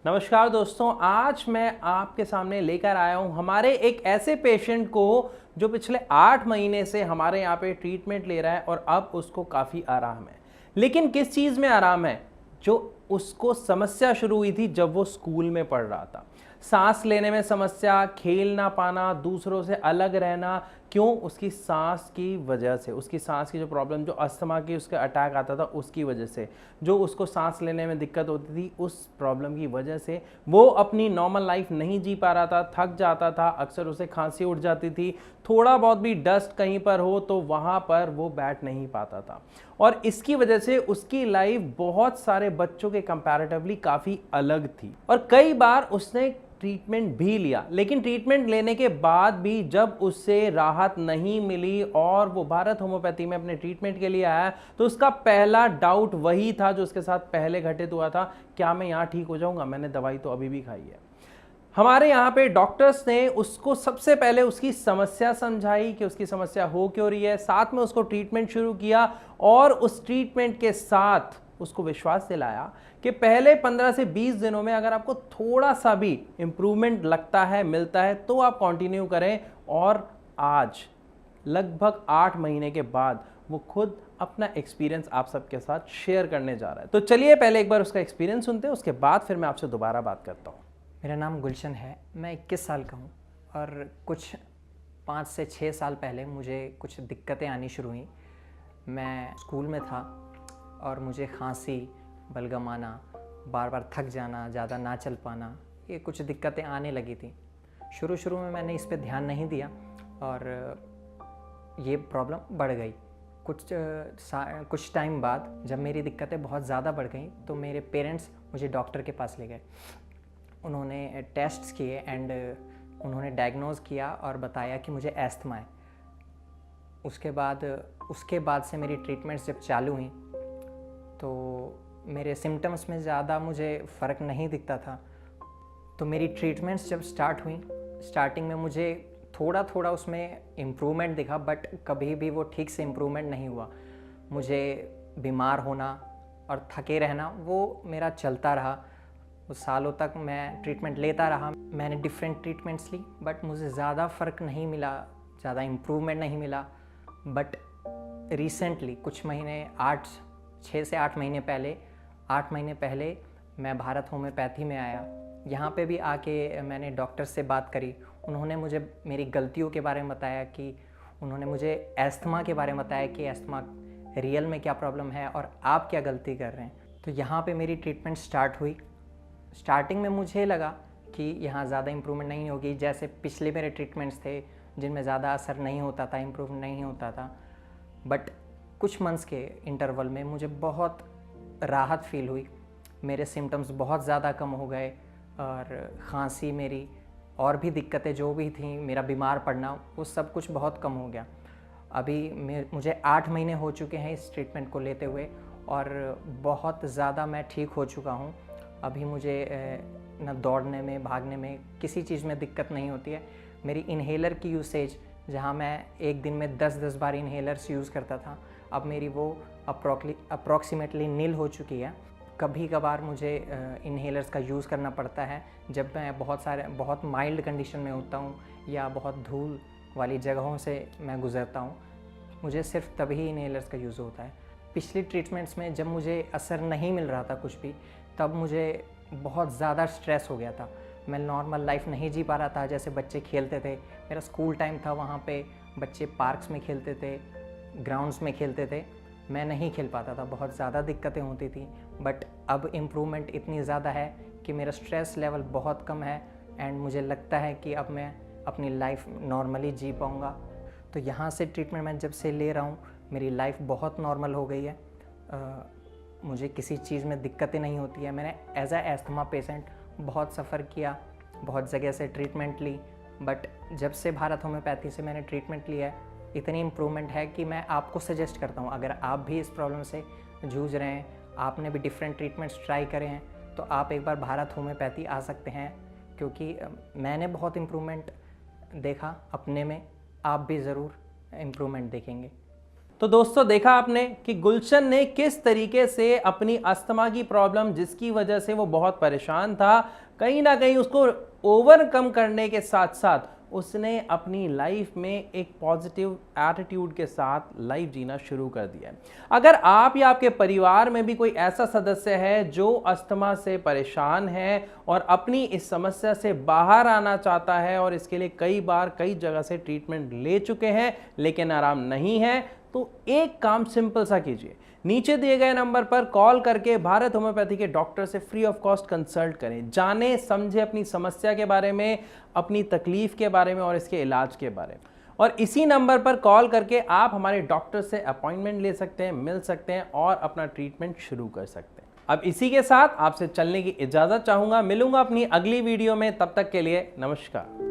नमस्कार दोस्तों, आज मैं आपके सामने लेकर आया हूं हमारे एक ऐसे पेशेंट को जो पिछले 8 महीने से हमारे यहाँ पे ट्रीटमेंट ले रहा है और अब उसको काफ़ी आराम है। लेकिन किस चीज़ में आराम है? जो उसको समस्या शुरू हुई थी जब वो स्कूल में पढ़ रहा था। सांस लेने में समस्या, खेल ना पाना, दूसरों से अलग रहना। क्यों? उसकी सांस की वजह से, उसकी सांस की जो प्रॉब्लम, जो अस्थमा की उसका अटैक आता था उसकी वजह से, जो उसको सांस लेने में दिक्कत होती थी उस प्रॉब्लम की वजह से वो अपनी नॉर्मल लाइफ नहीं जी पा रहा था, थक जाता था, अक्सर उसे खांसी उठ जाती थी, थोड़ा बहुत भी डस्ट कहीं पर हो तो वहाँ पर वो बैठ नहीं पाता था और इसकी वजह से उसकी लाइफ बहुत सारे बच्चों के कंपैरेटिवली काफ़ी अलग थी। और कई बार उसने ट्रीटमेंट भी लिया, लेकिन ट्रीटमेंट लेने के बाद भी जब उससे राहत नहीं मिली और वो भारत होम्योपैथी में अपने ट्रीटमेंट के लिए आया तो उसका पहला डाउट वही था जो उसके साथ पहले घटित हुआ था, क्या मैं यहाँ ठीक हो जाऊँगा? मैंने दवाई तो अभी भी खाई है। हमारे यहाँ पे डॉक्टर्स ने उसको सबसे पहले उसकी समस्या समझाई कि उसकी समस्या हो क्यों रही है, साथ में उसको ट्रीटमेंट शुरू किया और उस ट्रीटमेंट के साथ उसको विश्वास दिलाया कि पहले 15 से 20 दिनों में अगर आपको थोड़ा सा भी इम्प्रूवमेंट लगता है, मिलता है तो आप कंटिन्यू करें। और आज लगभग 8 महीने के बाद वो खुद अपना एक्सपीरियंस आप सबके साथ शेयर करने जा रहा है। तो चलिए पहले एक बार उसका एक्सपीरियंस सुनते हैं, उसके बाद फिर मैं आपसे दोबारा बात करता हूँ। मेरा नाम गुलशन है। मैं 21 साल का हूँ और कुछ 5 से 6 साल पहले मुझे कुछ दिक्कतें आनी शुरू हुई। मैं स्कूल में था और मुझे खांसी, बलगम आना, बार बार थक जाना, ज़्यादा ना चल पाना, ये कुछ दिक्कतें आने लगी थी। शुरू में मैंने इस पे ध्यान नहीं दिया और ये प्रॉब्लम बढ़ गई। कुछ टाइम बाद जब मेरी दिक्कतें बहुत ज़्यादा बढ़ गई तो मेरे पेरेंट्स मुझे डॉक्टर के पास ले गए। उन्होंने टेस्ट्स किए एंड उन्होंने डायग्नोज़ किया और बताया कि मुझे एस्थमा है। उसके बाद से मेरी ट्रीटमेंट्स जब चालू हुई तो मेरे सिम्टम्स में ज़्यादा मुझे फ़र्क नहीं दिखता था। तो मेरी ट्रीटमेंट्स जब स्टार्ट हुई, स्टार्टिंग में मुझे थोड़ा थोड़ा उसमें इम्प्रूवमेंट दिखा, बट कभी भी वो ठीक से इम्प्रूवमेंट नहीं हुआ। मुझे बीमार होना और थके रहना वो मेरा चलता रहा। वो सालों तक मैं ट्रीटमेंट लेता रहा। मैंने डिफरेंट ट्रीटमेंट्स ली बट मुझे ज़्यादा फ़र्क नहीं मिला, ज़्यादा इम्प्रूवमेंट नहीं मिला। बट रिसेंटली कुछ महीने 6 से 8 महीने पहले मैं भारत होम्योपैथी में आया। यहाँ पे भी आके मैंने डॉक्टर से बात करी। उन्होंने मुझे मेरी गलतियों के बारे में बताया कि उन्होंने मुझे एस्थमा के बारे में बताया कि एस्थमा रियल में क्या प्रॉब्लम है और आप क्या गलती कर रहे हैं। तो यहाँ पे मेरी ट्रीटमेंट स्टार्ट हुई। स्टार्टिंग में मुझे लगा कि यहाँ ज़्यादा इम्प्रूवमेंट नहीं होगी, जैसे पिछले मेरे ट्रीटमेंट्स थे जिनमें ज़्यादा असर नहीं होता था, इम्प्रूव नहीं होता था। बट कुछ मंथ्स के इंटरवल में मुझे बहुत राहत फील हुई। मेरे सिम्टम्स बहुत ज़्यादा कम हो गए और ख़ांसी मेरी और भी दिक्कतें जो भी थी, मेरा बीमार पड़ना, वो सब कुछ बहुत कम हो गया। अभी मुझे 8 महीने हो चुके हैं इस ट्रीटमेंट को लेते हुए और बहुत ज़्यादा मैं ठीक हो चुका हूँ। अभी मुझे न दौड़ने में, भागने में, किसी चीज़ में दिक्कत नहीं होती है। मेरी इन्हेलर की यूसेज, जहाँ मैं एक दिन में 10-10 बार इन्हेलर्स यूज़ करता था, अब मेरी वो अप्रॉक्सीमेटली नील हो चुकी है। कभी कभार मुझे इन्हेलर्स का यूज़ करना पड़ता है जब मैं बहुत माइल्ड कंडीशन में होता हूँ या बहुत धूल वाली जगहों से मैं गुज़रता हूँ। मुझे सिर्फ तभी इन्हेलर्स का यूज़ होता है। पिछली ट्रीटमेंट्स में जब मुझे असर नहीं मिल रहा था कुछ भी, तब मुझे बहुत ज़्यादा स्ट्रेस हो गया था। मैं नॉर्मल लाइफ नहीं जी पा रहा था। जैसे बच्चे खेलते थे, मेरा स्कूल टाइम था, वहाँ पे बच्चे पार्क्स में खेलते थे, ग्राउंड्स में खेलते थे, मैं नहीं खेल पाता था, बहुत ज़्यादा दिक्कतें होती थी। बट अब इम्प्रूवमेंट इतनी ज़्यादा है कि मेरा स्ट्रेस लेवल बहुत कम है एंड मुझे लगता है कि अब मैं अपनी लाइफ नॉर्मली जी पाऊँगा। तो यहाँ से ट्रीटमेंट मैं जब से ले रहा हूँ, मेरी लाइफ बहुत नॉर्मल हो गई है। मुझे किसी चीज़ में दिक्कतें नहीं होती है। मैंने एज अ एस्थमा पेशेंट बहुत सफ़र किया, बहुत जगह से ट्रीटमेंट ली, बट जब से भारत होम्योपैथी से मैंने ट्रीटमेंट लिया है, इतनी इम्प्रूवमेंट है कि मैं आपको सजेस्ट करता हूँ, अगर आप भी इस प्रॉब्लम से जूझ रहे हैं, आपने भी डिफरेंट ट्रीटमेंट्स ट्राई करे हैं, तो आप एक बार भारत होम्योपैथी आ सकते हैं। क्योंकि मैंने बहुत इम्प्रूवमेंट देखा अपने में, आप भी ज़रूर इम्प्रूवमेंट देखेंगे। तो दोस्तों देखा आपने कि गुलशन ने किस तरीके से अपनी अस्थमा की प्रॉब्लम, जिसकी वजह से वो बहुत परेशान था, कहीं ना कहीं उसको ओवरकम करने के साथ साथ उसने अपनी लाइफ में एक पॉजिटिव एटीट्यूड के साथ लाइफ जीना शुरू कर दिया है। अगर आप या आपके परिवार में भी कोई ऐसा सदस्य है जो अस्थमा से परेशान है और अपनी इस समस्या से बाहर आना चाहता है और इसके लिए कई बार कई जगह से ट्रीटमेंट ले चुके हैं लेकिन आराम नहीं है, तो एक काम सिंपल सा कीजिए, नीचे दिए गए नंबर पर कॉल करके भारत होम्योपैथी के डॉक्टर से फ्री ऑफ कॉस्ट कंसल्ट करें। जाने समझे अपनी समस्या के बारे में, अपनी तकलीफ के बारे में और इसके इलाज के बारे में। और इसी नंबर पर कॉल करके आप हमारे डॉक्टर से अपॉइंटमेंट ले सकते हैं, मिल सकते हैं और अपना ट्रीटमेंट शुरू कर सकते हैं। अब इसी के साथ आपसे चलने की इजाज़त चाहूँगा। मिलूंगा अपनी अगली वीडियो में, तब तक के लिए नमस्कार।